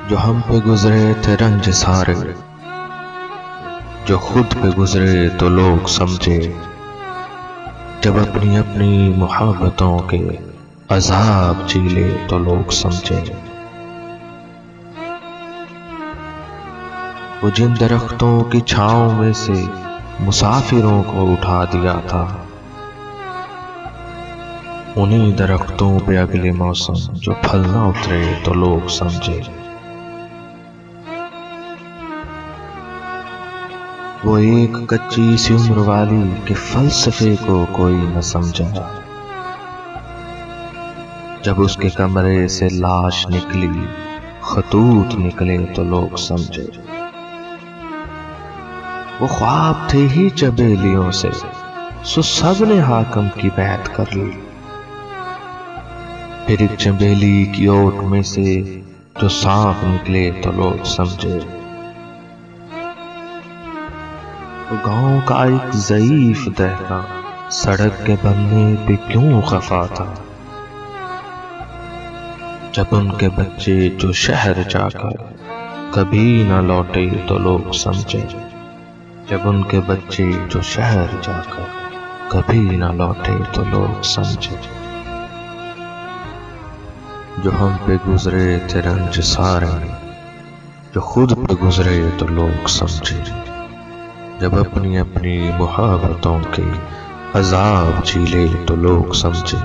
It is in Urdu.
جو ہم پہ گزرے تھے رنج سارے، جو خود پہ گزرے تو لوگ سمجھے، جب اپنی اپنی محبتوں کے عذاب جھیلے تو لوگ سمجھے۔ وہ جن درختوں کی چھاؤں میں سے مسافروں کو اٹھا دیا تھا، انہی درختوں پہ اگلے موسم جو پھل نہ اترے تو لوگ سمجھے۔ وہ ایک کچی سی عمر والی کے فلسفے کو کوئی نہ سمجھا، جب اس کے کمرے سے لاش نکلی، خطوط نکلے تو لوگ سمجھے۔ وہ خواب تھے ہی چبیلیوں سے، سو سب نے حاکم کی بیعت کر لی، پھر ایک چنبیلی کی اوٹ میں سے جو سانپ نکلے تو لوگ سمجھے۔ وہ گاؤں کا ایک ضعیف دہقاں سڑک کے بننے پہ کیوں خفا تھا، جب ان کے بچے جو شہر جا کر کبھی نہ لوٹے تو لوگ سمجھے، جب ان کے بچے جو شہر جا کر کبھی نہ لوٹے تو لوگ سمجھے۔ جو ہم پہ گزرے تھے رنج سارے، جو خود پہ گزرے تو لوگ سمجھے، جب اپنی اپنی محبتوں کے عذاب جھیلے تو لوگ سمجھے۔